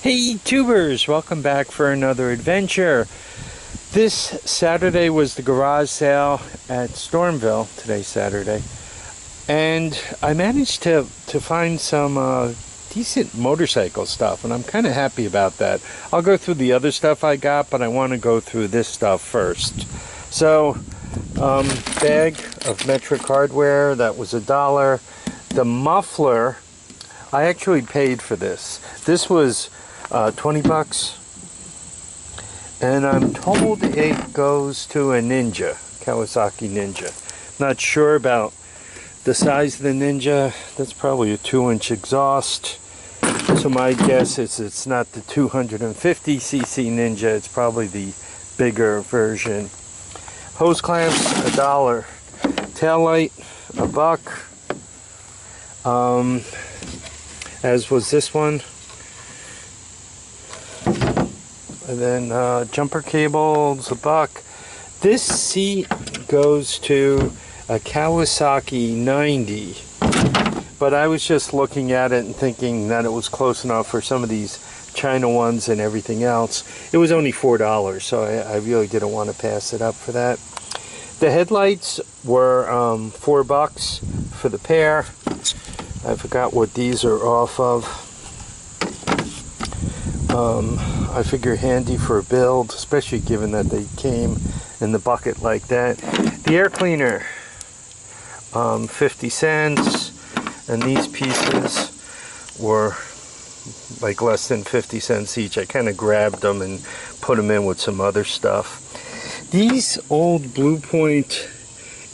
Hey tubers, welcome back for another adventure. This Saturday was the garage sale at Stormville, today's Saturday, and I managed to find some decent motorcycle stuff, and I'm kind of happy about that. I'll go through the other stuff I got, but I want to go through this stuff first. So, bag of metric hardware, that was $1. The muffler, I actually paid for this. This was 20 bucks, and I'm told it goes to a Ninja, Kawasaki Ninja. Not sure about the size of the Ninja. That's probably a 2-inch exhaust, so my guess is it's not the 250cc Ninja, it's probably the bigger version. Hose clamps, $1. Tail light, $1. As was this one. And then jumper cables, $1. This seat goes to a Kawasaki 90, but I was just looking at it and thinking that it was close enough for some of these China ones and everything else. It was only $4, so I really didn't want to pass it up for that. The headlights were $4 for the pair. I forgot what these are off of. I figure handy for a build, especially given that they came in the bucket like that. The air cleaner, 50 cents, and these pieces were like less than 50 cents each. I kind of grabbed them and put them in with some other stuff. These old Blue Point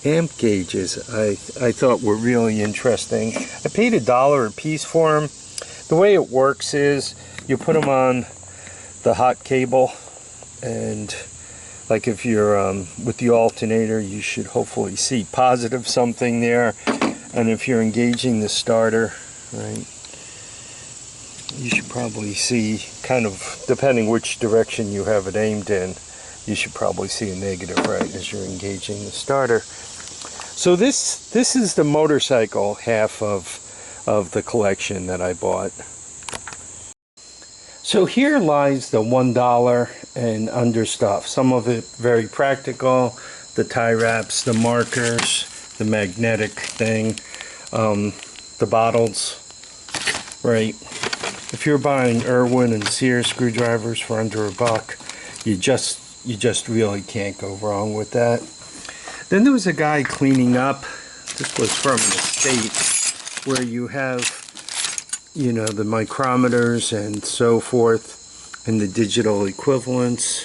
amp gauges I thought were really interesting. I paid $1 a piece for them. The way it works is you put them on the hot cable, and like if you're with the alternator, you should hopefully see positive something there, and if you're engaging the starter, right, you should probably see, kind of depending which direction you have it aimed in, you should probably see a negative, right, as you're engaging the starter. So this is the motorcycle half of the collection that I bought. So here lies the $1 and under stuff. Some of it very practical, the tie wraps, the markers, the magnetic thing, the bottles, right? If you're buying Irwin and Sears screwdrivers for under $1, you just really can't go wrong with that. Then there was a guy cleaning up. This was from an estate where you have, you know, the micrometers and so forth, and the digital equivalents.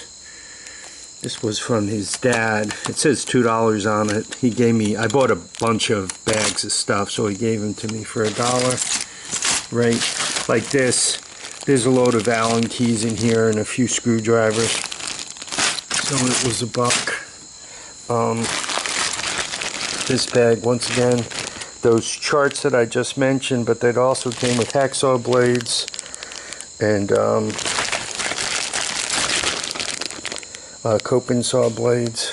This was from his dad. It says $2 on it. He gave me, I bought a bunch of bags of stuff, so he gave them to me for $1. Right, like this. There's a load of Allen keys in here and a few screwdrivers. So it was $1. This bag, once again, those charts that I just mentioned, but that also came with hacksaw blades and coping saw blades.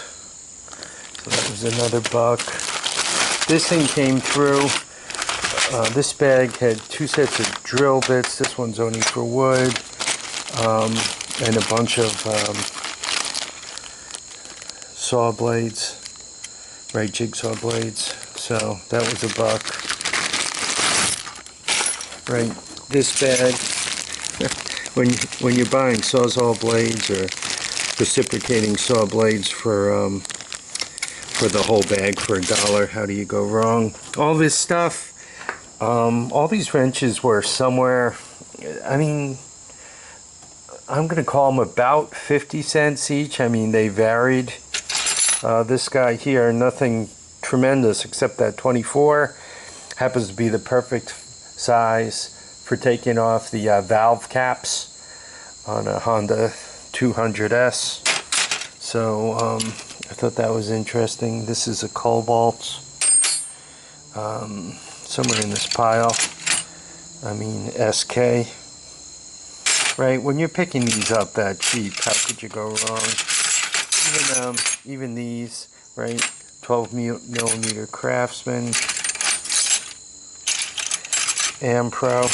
So that was another $1. This thing came through. This bag had 2 sets of drill bits. This one's only for wood, and a bunch of saw blades, right, jigsaw blades. So that was $1. Right, this bag, when you're buying sawzall blades or reciprocating saw blades for the whole bag for $1, how do you go wrong? All this stuff, all these wrenches were somewhere, I mean, I'm going to call them about 50 cents each. I mean, they varied. This guy here, nothing tremendous except that 24 happens to be the perfect size for taking off the valve caps on a Honda 200S. So I thought that was interesting. This is a Cobalt, somewhere in this pile. I mean, SK. Right, when you're picking these up that cheap, how could you go wrong? Even these, right? 12mm Craftsman, Ampro,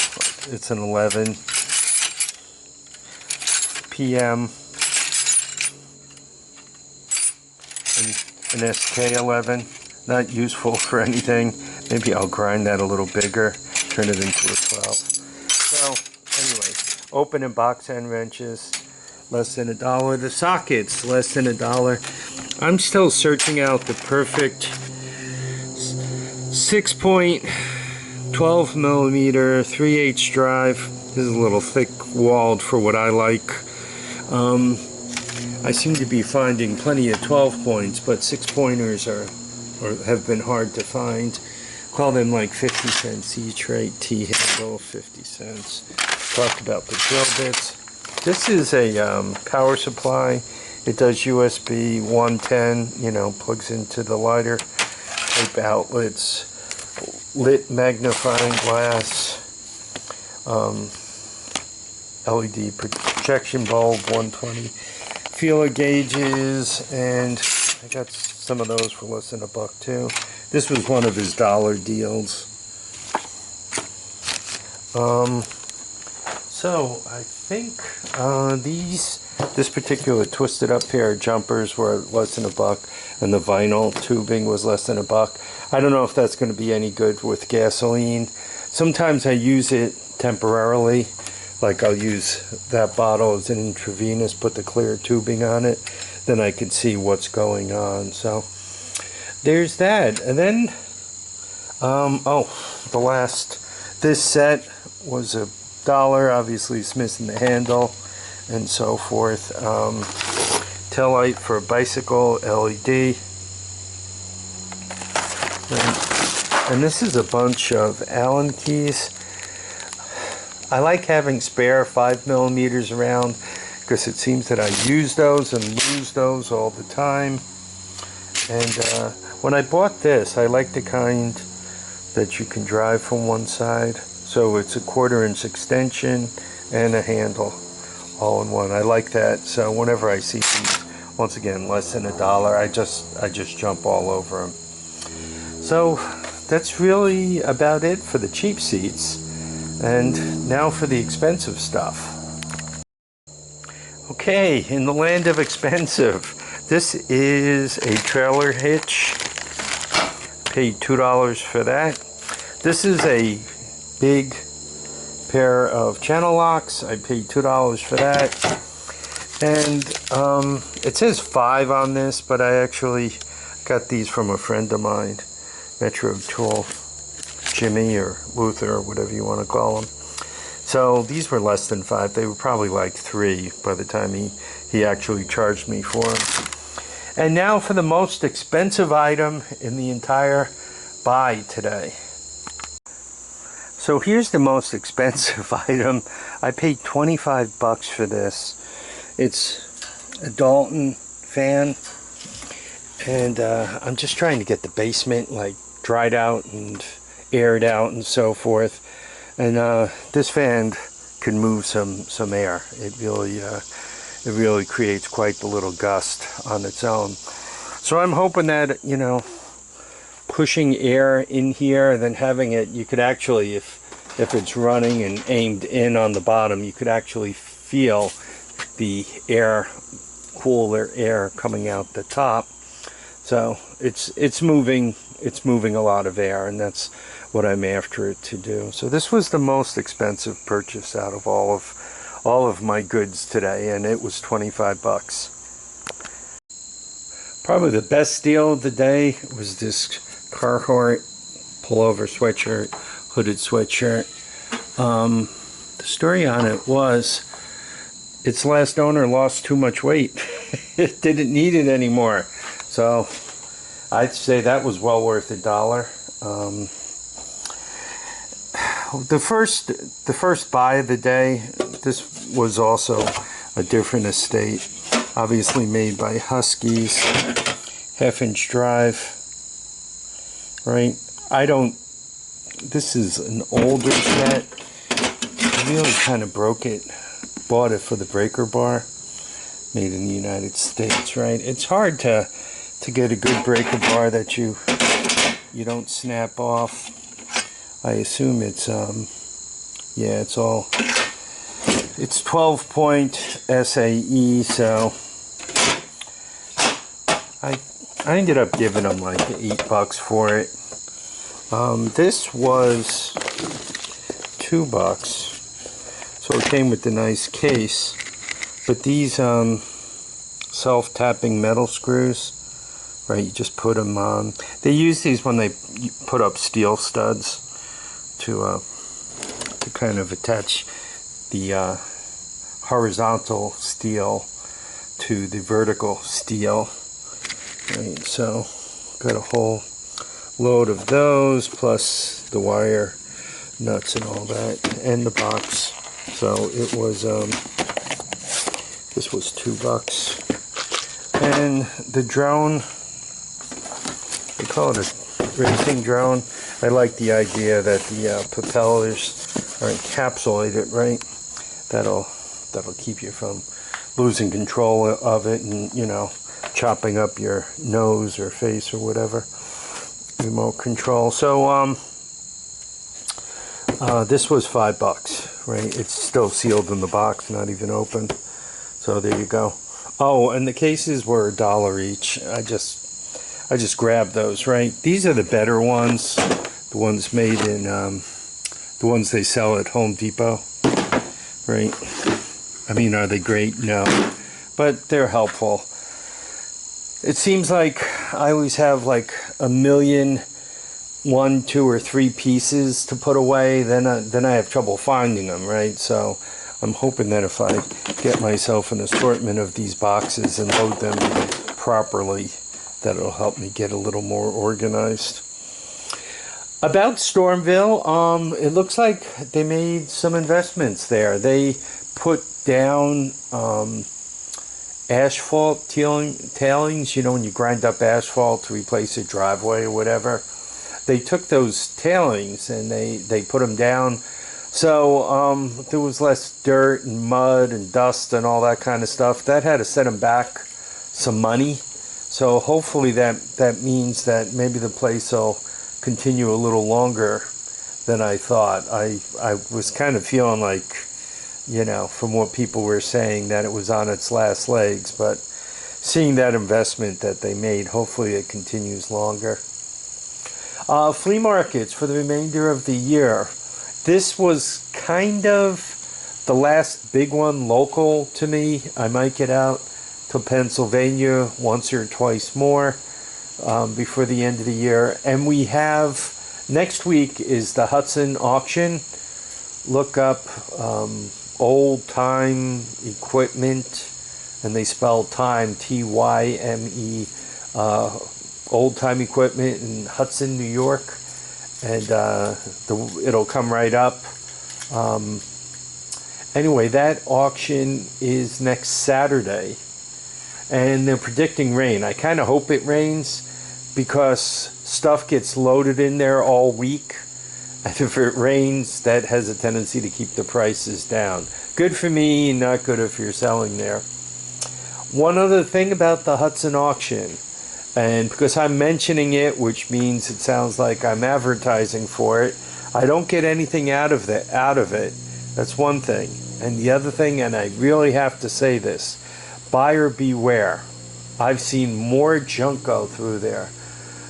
it's an 11. RPM, an SK11, not useful for anything. Maybe I'll grind that a little bigger, turn it into a 12. So anyway, open and box end wrenches, less than $1. The sockets, less than $1. I'm still searching out the perfect 6.12 millimeter 3/8 drive. This is a little thick walled for what I like. I seem to be finding plenty of 12 points, but 6-pointers have been hard to find. Call them like 50 cents each, right? T-handle, 50 cents. Talked about the drill bits. This is a power supply. It does USB 110, you know, plugs into the lighter type outlets, lit magnifying glass, LED projection bulb, 120 feeler gauges, and I got some of those for less than $1 too. This was one of his dollar deals. So I think this particular twisted up pair of jumpers were less than $1, and the vinyl tubing was less than $1. I don't know if that's going to be any good with gasoline. Sometimes I use it temporarily, like I'll use that bottle as an intravenous, put the clear tubing on it, then I can see what's going on. So there's that. And then this set was $1. Obviously it's missing the handle and so forth. Tail light for a bicycle, LED. And this is a bunch of Allen keys. I like having spare 5 millimeters around because it seems that I use those and lose those all the time. And when I bought this, I like the kind that you can drive from one side. So it's a 1/4 inch extension and a handle all in one. I like that. So whenever I see these, once again, less than $1, I just jump all over them. So that's really about it for the cheap seats. And now for the expensive stuff. Okay, in the land of expensive, this is a trailer hitch. Paid $2 for that. This is a big pair of channel locks. I paid $2 for that. And it says 5 on this, but I actually got these from a friend of mine, Metro Tool. Jimmy or Luther or whatever you want to call them. So these were less than 5. They were probably like 3 by the time he actually charged me for them. And now for the most expensive item in the entire buy today. So here's the most expensive item. I paid $25 for this. It's a Dalton Fan, and I'm just trying to get the basement like dried out and aired out and so forth. And this fan can move some air. It really creates quite the little gust on its own. So I'm hoping that, you know, pushing air in here and then having it, you could actually, if it's running and aimed in on the bottom, you could actually feel the air, cooler air coming out the top. So it's moving a lot of air, and that's what I'm after it to do. So this was the most expensive purchase out of all of my goods today, and it was $25. Probably the best deal of the day was this Carhartt pullover sweatshirt, hooded sweatshirt. The story on it was its last owner lost too much weight. It didn't need it anymore. So I'd say that was well worth $1. The first buy of the day, this was also a different estate, obviously made by Huskies, 1/2-inch drive, right? This is an older set. I really kind of broke it, bought it for the breaker bar, made in the United States, right? It's hard to get a good breaker bar that you don't snap off. I assume it's yeah, it's all It's 12-point SAE, so I ended up giving them like $8 for it. This was $2, so it came with a nice case. But these self-tapping metal screws, right? You just put them on. They use these when they put up steel studs to kind of attach the horizontal steel to the vertical steel. Right, so got a whole load of those, plus the wire nuts and all that, and the box. So it was this was $2. And the drone, they call it a racing drone. I like the idea that the propellers are encapsulated, right? That'll keep you from losing control of it and, you know, chopping up your nose or face or whatever. Remote control. So this was $5, right? It's still sealed in the box, not even open. So there you go. Oh, and the cases were $1 each. I just grabbed those, right? These are the better ones, the ones made in the ones they sell at Home Depot, right? I mean, are they great? No, but they're helpful. It seems like I always have like a million, 1, 2, or 3 pieces to put away. Then I have trouble finding them, right? So I'm hoping that if I get myself an assortment of these boxes and load them properly, that it'll help me get a little more organized. About Stormville, it looks like they made some investments there. They put down asphalt tailings, you know, when you grind up asphalt to replace a driveway or whatever. They took those tailings and they put them down, so there was less dirt and mud and dust and all that kind of stuff. That had to set them back some money. So hopefully that means that maybe the place will continue a little longer than I thought. I was kind of feeling like, you know, from what people were saying, that it was on its last legs, but seeing that investment that they made, hopefully it continues longer. Flea markets for the remainder of the year. This was kind of the last big one local to me. I might get out to Pennsylvania once or twice more before the end of the year. And we have, next week is the Hudson auction. Look up old time equipment, and they spell time T-Y-M-E, old time equipment in Hudson, New York, and it'll come right up. Anyway, that auction is next Saturday, and they're predicting rain. I kind of hope it rains because stuff gets loaded in there all week. And if it rains, that has a tendency to keep the prices down. Good for me, not good if you're selling there. One other thing about the Hudson auction, and because I'm mentioning it, which means it sounds like I'm advertising for it, I don't get anything out of it. That's one thing. And the other thing, and I really have to say this, buyer beware. I've seen more junk go through there.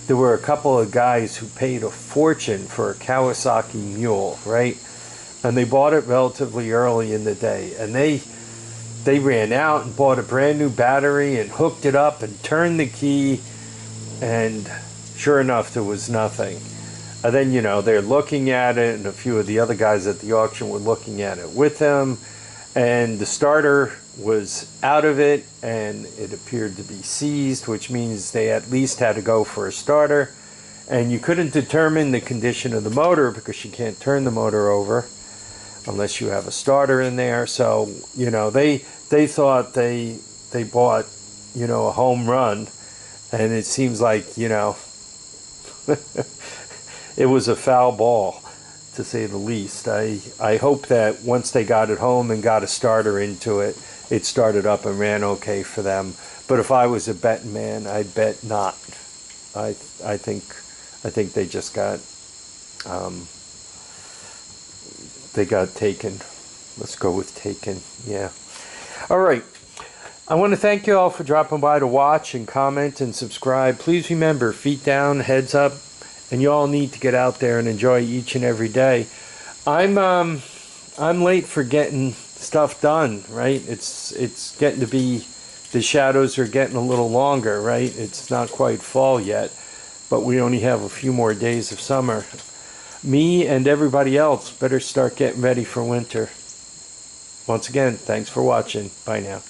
There were a couple of guys who paid a fortune for a Kawasaki mule, right? And they bought it relatively early in the day. And they ran out and bought a brand new battery and hooked it up and turned the key. And sure enough, there was nothing. And then, you know, they're looking at it, and a few of the other guys at the auction were looking at it with them. And the starter was out of it, and it appeared to be seized, which means they at least had to go for a starter. And you couldn't determine the condition of the motor because you can't turn the motor over unless you have a starter in there. So, you know, they thought they bought, you know, a home run, and it seems like, you know, it was a foul ball, to say the least. I hope that once they got it home and got a starter into it, it started up and ran okay for them. But if I was a betting man, I'd bet not. I think they just got they got taken. Let's go with taken. Yeah. All right. I want to thank you all for dropping by to watch and comment and subscribe. Please remember, feet down, heads up, and you all need to get out there and enjoy each and every day. I'm late for getting stuff done, right? It's getting to be, the shadows are getting a little longer, right? It's not quite fall yet, but we only have a few more days of summer. Me and everybody else better start getting ready for winter. Once again, thanks for watching. Bye now.